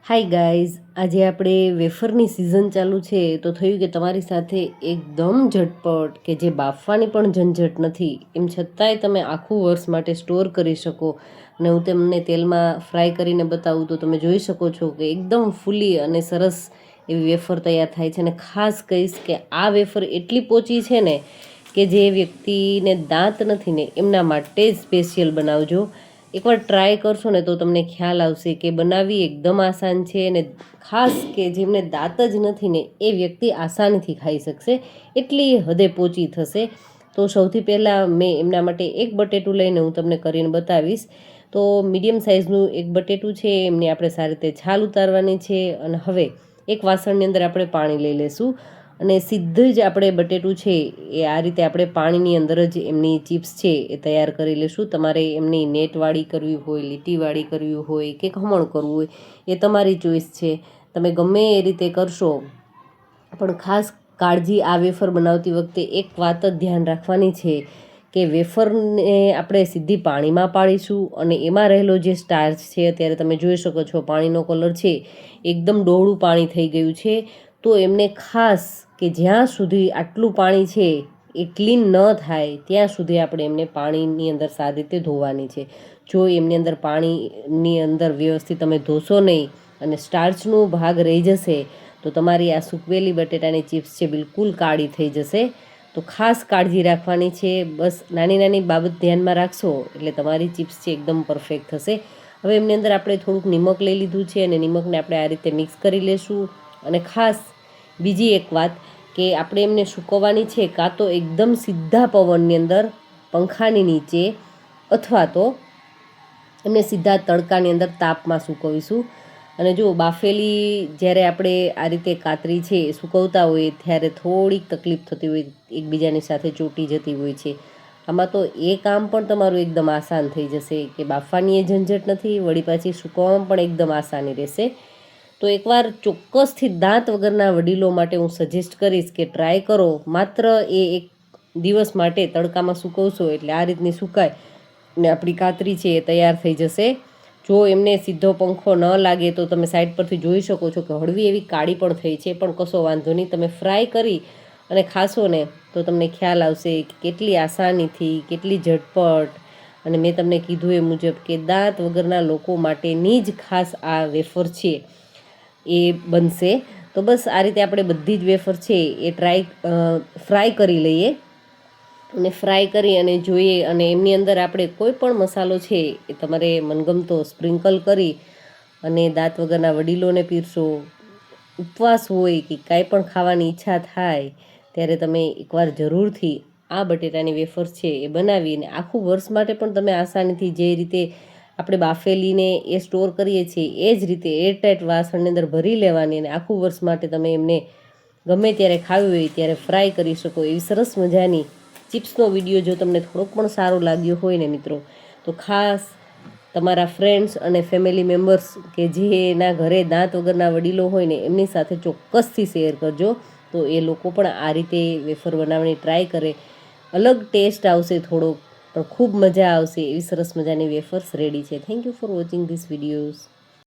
Hi guys, આજે આપણે વેફરની season ચાલુ છે તો થયું કે તમારી સાથે એકદમ ઝટપટ કે જે બાફવાની પણ ઝંઝટ નથી એમ છતાંય તમે આખું વર્ષ માટે સ્ટોર કરી શકો અને હું તમને તેલમાં ફ્રાય કરીને બતાવું તો તમે જોઈ શકો છો કે એકદમ ફૂલી અને સરસ એવી વેફર તૈયાર થાય છે. અને ખાસ કહીશ કે આ વેફર એટલી પોચી છે ને કે જે વ્યક્તિને દાંત નથી ને એમના માટે જ સ્પેશિયલ બનાવજો. એકવાર ટ્રાય કરશો ને તો તમને ખ્યાલ આવશે કે બનાવવી એકદમ આસાન છે અને ખાસ કે જેમને દાંત જ નથી ને એ વ્યક્તિ આસાનીથી ખાઈ શકશે, એટલી હદે પોચી થશે. તો સૌથી પહેલાં મેં એમના માટે એક બટેટું લઈને હું તમને કરીને બતાવીશ. તો મીડિયમ સાઇઝનું એક બટેટું છે, એમની આપણે સારી રીતે છાલ ઉતારવાની છે. અને હવે એક વાસણની અંદર આપણે પાણી લઈ લઈશું અને સીધું જ આપણે બટેટું છે એ આ રીતે આપણે પાણીની અંદર જ એમની ચિપ્સ છે એ તૈયાર કરી લઈશું. તમારે એમની નેટવાળી કરવી હોય, લીટીવાળી કરવી હોય કે ખમણ કરવું હોય એ તમારી ચોઈસ છે. તમે ગમે એ રીતે કરશો, પણ ખાસ કાળજી આ વેફર બનાવતી વખતે એક વાત જ ધ્યાન રાખવાની છે કે વેફરને આપણે સીધી પાણીમાં પાડીશું અને એમાં રહેલો જે સ્ટાર્ચ છે, અત્યારે તમે જોઈ શકો છો પાણીનો કલર છે એકદમ ડોળું પાણી થઈ ગયું છે. તો એમને ખાસ કે જ્યાં સુધી આટલું પાણી છે એ ક્લીન ન થાય ત્યાં સુધી આપણે એમને પાણીની અંદર સારી રીતે ધોવાની છે. જો એમની અંદર પાણીની અંદર વ્યવસ્થિત તમે ધોશો નહીં અને સ્ટાર્ચનો ભાગ રહી જશે તો તમારી આ સૂકવેલી બટેટાની ચિપ્સ છે બિલકુલ કાળી થઈ જશે. તો ખાસ કાળજી રાખવાની છે, બસ નાની નાની બાબત ધ્યાનમાં રાખશો એટલે તમારી ચિપ્સ છે એકદમ પરફેક્ટ થશે. હવે એમની અંદર આપણે થોડુંક નિમક લઈ લીધું છે અને નિમકને આપણે આ રીતે મિક્સ કરી લેશું. અને ખાસ બીજી એક વાત કે આપણે એમને સૂકવવાની છે કાં તો એકદમ સીધા પવનની અંદર, પંખાની નીચે, અથવા તો એમને સીધા તડકાની અંદર તાપમાં સૂકવીશું. અને જો બાફેલી જ્યારે આપણે આ રીતે કાતરી છે એ સૂકવતા હોઈએ ત્યારે થોડીક તકલીફ થતી હોય, એકબીજાની સાથે ચોંટી જતી હોય છે. આમાં તો એ કામ પણ તમારું એકદમ આસાન થઈ જશે કે બાફવાની એ ઝંઝટ નથી, વળી પાછી સૂકવવામાં પણ એકદમ આસાની રહેશે. તો એકવાર ચોક્કસથી દાંત વગરના વડીલો માટે હું સજેસ્ટ કરીશ કે ટ્રાય કરો. માત્ર એ એક દિવસ માટે તડકામાં સૂકવશો એટલે આ રીતની સુકાય ને આપણી કાતરી છે એ તૈયાર થઈ જશે. જો એમને સીધો પંખો ન લાગે તો તમે સાઈડ પરથી જોઈ શકો છો કે હળવી એવી કાળી પણ થઈ છે, પણ કશો વાંધો નહીં. તમે ફ્રાય કરી અને ખાશો ને તો તમને ખ્યાલ આવશે કે કેટલી આસાનીથી, કેટલી ઝટપટ, અને મેં તમને કીધું એ મુજબ કે દાંત વગરના લોકો માટેની જ ખાસ આ વેફર છે એ બનશે. તો બસ આ રીતે આપણે બધી જ વેફર છે એ ફ્રાય કરી લઈએ અને ફ્રાય કરી અને જોઈએ. અને એમની અંદર આપણે કોઈ પણ મસાલો છે એ તમારે મનગમતો સ્પ્રિંકલ કરી અને દાંત વગરના વડીલોને પીરશો. ઉપવાસ હોય કે કાંઈ પણ ખાવાની ઈચ્છા થાય ત્યારે તમે એકવાર જરૂરથી આ બટેટાની વેફર છે એ બનાવીને આખું વર્ષ માટે પણ તમે આસાનીથી જે રીતે આપણે બાફેલીને એ સ્ટોર કરીએ છીએ એ જ રીતે એરટાઈટ વાસણની અંદર ભરી લેવાની અને આખું વર્ષ માટે તમે એમને ગમે ત્યારે ખાવી હોય ત્યારે ફ્રાય કરી શકો. એવી સરસ મજાની ચિપ્સનો વિડીયો જો તમને થોડોક પણ સારો લાગ્યો હોય ને મિત્રો, તો ખાસ તમારા ફ્રેન્ડ્સ અને ફેમિલી મેમ્બર્સ કે જેના ઘરે દાંત વગરના વડીલો હોય ને એમની સાથે ચોક્કસથી શેર કરજો. તો એ લોકો પણ આ રીતે વેફર બનાવવાની ટ્રાય કરે. અલગ ટેસ્ટ આવશે થોડોક, પણ ખૂબ મજા આવશે. એવી સરસ મજાની વેફર્સ રેડી છે. Thank you for watching this videos.